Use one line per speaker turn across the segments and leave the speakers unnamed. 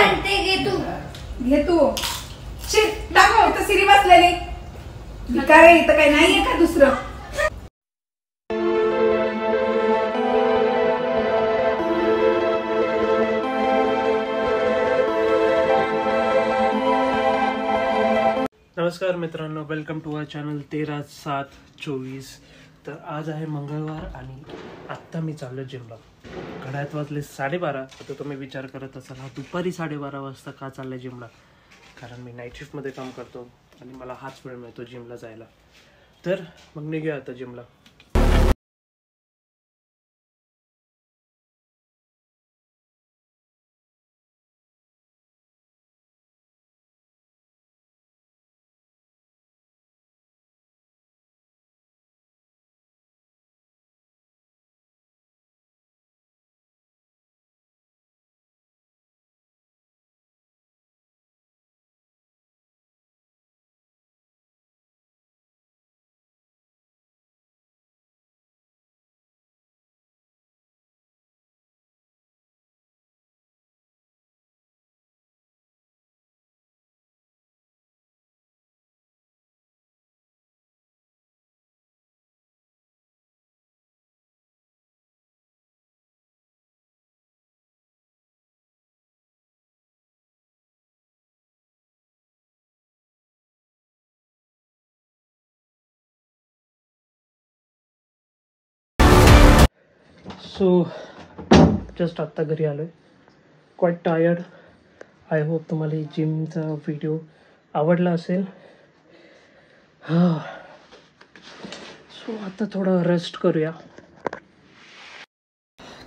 घे तू टाका इथं सिरी बसलेली भिकार आहे इथं काही नाहीये का दुसरं.
नमस्कार मित्रांनो, वेलकम टू आवर चॅनल 13/7/24. तर आज आहे मंगळवार आणि आत्ता मी चाललो जिमला. घड्याळात वाजले 12:30. आता तुम्ही विचार करत असाल हा दुपारी 12:30 वाजता का चाललाय जिमला. कारण मी नाईट शिफ्टमध्ये काम करतो आणि मला हाच वेळ मिळतो जिमला जायला. तर मग निघूया आता जिमला. सो जस्ट आत्ता घरी आलो आहे. Quiet tired. आय होप तुम्हाला जिमचा व्हिडिओ आवडला असेल. सो आता थोडं रेस्ट करूया.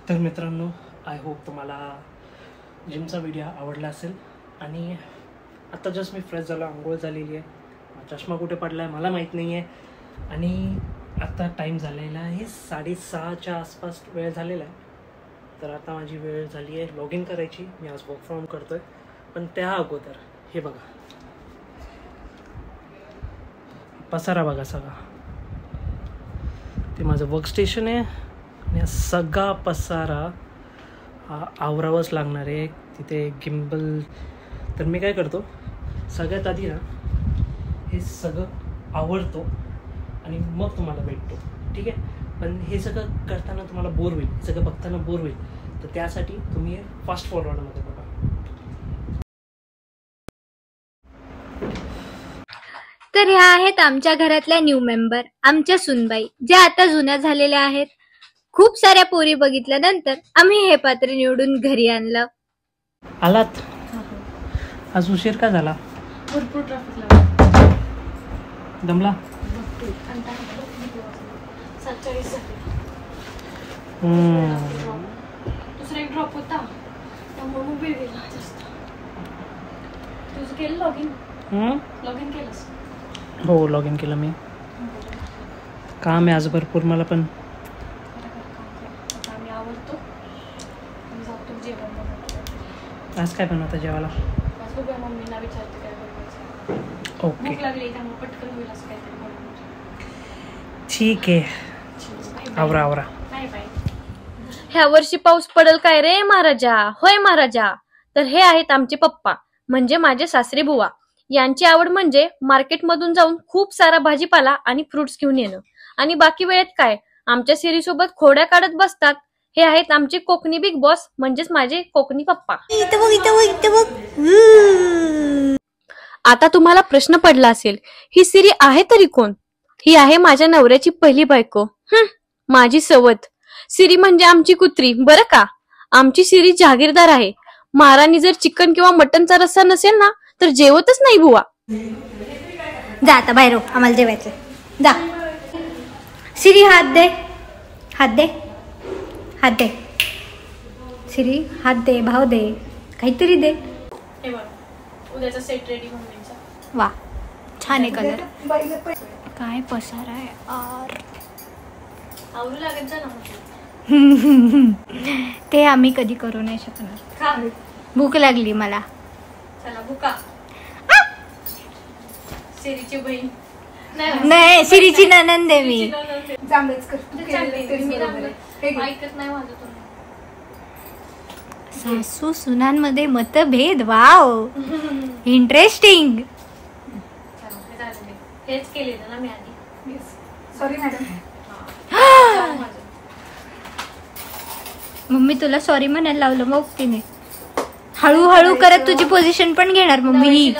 तर मित्रांनो, आय होप तुम्हाला जिमचा व्हिडिओ आवडला असेल. आणि आता जस्ट मी फ्रेश झालो, आंघोळ झालेली आहे. चष्मा कुठे पडला आहे मला माहीत नाही आहे. आणि आता टाईम झालेला आहे 6:30च्या आसपास वेळ झालेला आहे. तर आता माझी वेळ झाली आहे लॉग इन करायची. मी आज वर्क फ्रॉम करतो आहे. पण त्या अगोदर हे बघा, पसारा बघा सगळा. ते माझं वर्कस्टेशन आहे आणि हा सगळा पसारा हा आवरावंच लागणार आहे. तिथे गिम्बल. तर मी काय करतो, सगळ्यात आधी ना हे सगळं आवरतो आणि मग तुम्हाला भेटतो, ठीक आहे. पण हे सगळं करताना तुम्हाला बोर होईल, सगळं बघताना बोर होईल. तर त्यासाठी तुम्ही फास्ट फॉरवर्डमध्ये बघा.
तर ह्या आहेत आमच्या घरातल्या न्यू मेंबर, आमच्या सुनबाई, ज्या आता जुन्या झालेल्या आहेत. खूप साऱ्या पोरी बघितल्यानंतर आम्ही हे पात्र निवडून घरी आणलं.
आलात? आज उशीर का झाला?
भरपूर ट्रॅफिक लागला.
दमला?
दुसरा एक ड्रॉप होता त्यामुळे मग वेळ गेला जास्त. तुझं केलं लॉग इन केलंस?
हो, लॉग इन केलं मी. काम आहे आज भरपूर मला. पण
आम्ही आवडतो जातो जेवण बनवतो.
आज काय बनवतं जेवायला?
आज बघूया मम्मीला विचारते काय बनवायचं.
ओके,
भूक लागली त्यामुळे पटकन होईल असं काहीतरी बनवणार.
ठीक आहे. आवरा आवरा.
Bye bye.
ह्या वर्षी पाऊस पडेल काय रे महाराजा? होय महाराजा. तर हे आहेत आमचे पप्पा, म्हणजे माझे सासरे बुवा. यांची आवड म्हणजे मार्केटमधून जाऊन खूप सारा भाजीपाला आणि फ्रुट्स घेऊन येणं. आणि बाकी वेळेत काय, आमच्या सिरी सोबत खोड्या काढत बसतात. हे आहेत आमचे कोकणी बिग बॉस, म्हणजेच माझे कोकणी पप्पा. आता तुम्हाला प्रश्न पडला असेल, ही सिरी आहे तरी कोण? ही आहे माझ्या नवऱ्याची पहिली बायको, माझी सवत. सिरी म्हणजे आमची कुत्री बरं का. आमची सिरी जहागीरदार आहे. महाराणी जर चिकन किंवा मटनचा रस्सा नसेल ना तर जेवतच नाही बुवा.
जा आता बाहेर, आम्हाला जेवायचं. जा सिरी, हात दे, हात दे, हात दे. सिरी हात दे, भाव दे, काहीतरी दे.
हे बघ, उद्याचा सेट रेडी मम्मीचा.
वा, छान आहे कलर. काय पसारा आहे यार.
आवडू लागेल ना.
ते आम्ही कधी करू नाही शकणार. भूक लागली मला.
चला बुका. सिरीची बहीण
नाही, सिरीची नणंद आहे मी.
चांगलंच कर.
ऐकत नाही माझं तुम्ही.
सासू सुनांमध्ये मतभेद. Wow, interesting.
हेच केले ना मी आधी.
Sorry madam.
मम्मी तुला सॉरी म्हणायला लावलं मग तिने. हळूहळू करत तुझी पोझिशन पण घेणार मम्मी ही.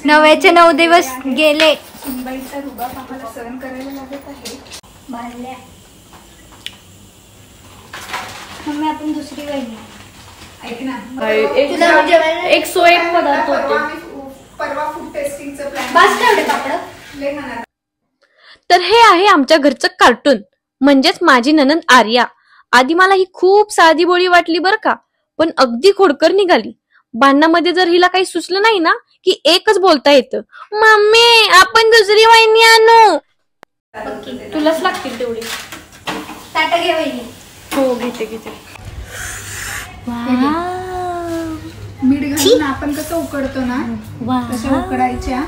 9चे 9 दिवस गेले.
सुनबाईचा रुबाब आम्हाला सहन करायला लागत आहे.
बाळल्या. मम्मी आपण दुसरी वहिनी.
ऐक ना,
तुला जेवायला
एक सो एक पदार्थ होते.
परवा फूड टेस्टिंगचं प्लॅन.
बस तेवढे पापड.
लय म्हणा.
तर हे आहे आमच्या घरचं कार्टून, म्हणजेच माझी ननंद आर्या. आधी मला ही खूप साधी बोळी वाटली बरं का, पण अगदी खोडकर निघाली. भांडणामध्ये जर हिला काही सुचलं नाही ना की एकच बोलता येतं, मम्मी आपण दुसरी वहिनी आणू.
तुलाच लागतील तेवढी.
ताट घे वहिनी.
हो घेते.
मीठ घालून आपण कसं उकडतो ना तशा उकडायच्या.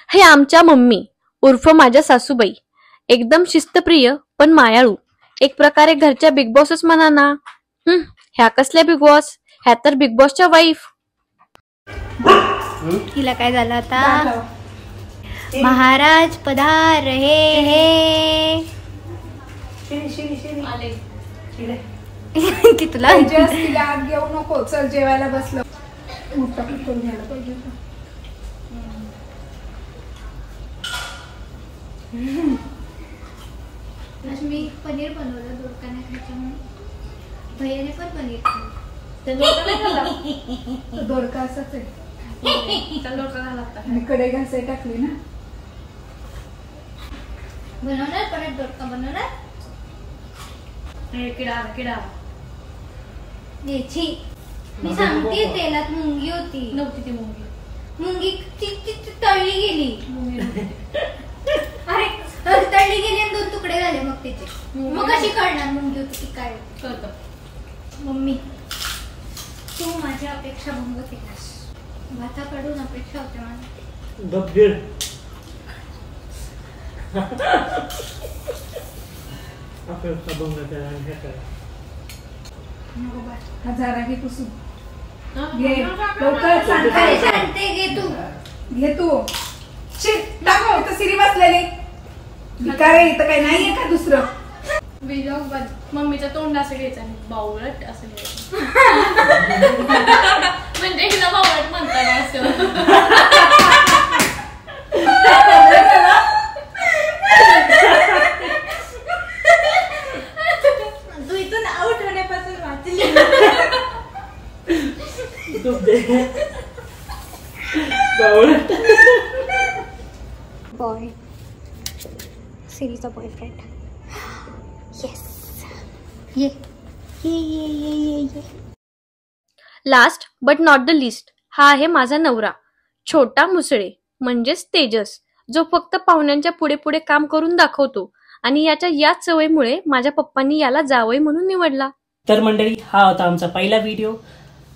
हे आमच्या मम्मी उर्फ माझ्या सासूबाई. एकदम शिस्तप्रिय पण मायाळू. एक प्रकारे घरच्या बिग बॉसच म्हणा ना. ह्या कसल्या बिग बॉस, ह्या तर बिग बॉसच्या वाईफ.
हिला काय झालं आता. महाराज पधार हे.
आले.
ती तुला
तिला आत घेऊ नको. चल जेवायला बसलो. मोठा पीठ करून घ्यायला पाहिजे.
आज मी पनीर बनवलं दोडका नाही खायचं म्हणून. भैयाने पण पनीर खाल्लं.
ते दोडका नाही खाल्ला.
दोडका असाच आहे.
त्याला दोडका नाही लागता.
आणि कढई घासाय टाकली ना.
बनवणार परत दोडका बनवणार.
किडा
याची मी सांगते तेलात मुंगी होती.
नव्हती ती मुंगी.
मुंगी ती तळली गेली. अरे तळली गेली आणि 2 तुकडे झाले मग त्याचे. मग कशी कळणार मुंगी होती की काय होती.
कळतं.
मम्मी तू माझी अपेक्षा भंग केलास. भाताकडून अपेक्षा होते माझ्या.
नको बा. हा झारा घे पुसून.
हा?
घे लवकर.
अरे
सांगते.
सांगते घे तू.
घे तू. दाखव इथं सिरी बसलेली. भिकार आहे इथं काही नाहीये का दुसरं.
विलॉग बन. मम्मीच्या तोंड असं घ्यायचं आणि बावळट असं घ्यायचं. म्हणजे हिला बावळट म्हणताना असं.
तू इथून आउट होण्यापासून वाचली. बॉय सिरीचा boyfriend. Yes. Yeah.
Last but not the least हा आहे माझा नवरा, छोटा मुसळे म्हणजेच तेजस, जो फक्त पाहुण्यांच्या पुढे पुढे काम करून दाखवतो आणि याच्या याच सवयीमुळे माझ्या पप्पांनी याला जावई म्हणून निवडला.
तर मंडळी, हा होता आमचा पहिला व्हिडिओ.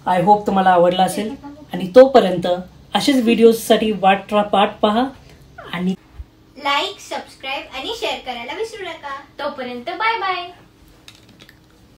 आय होप तुम्हाला आवडला असेल आणि तोपर्यंत असेच व्हिडिओसाठी वाट पहा आणि
लाईक, सबस्क्राईब आणि शेअर करायला विसरू नका.
तोपर्यंत बाय बाय.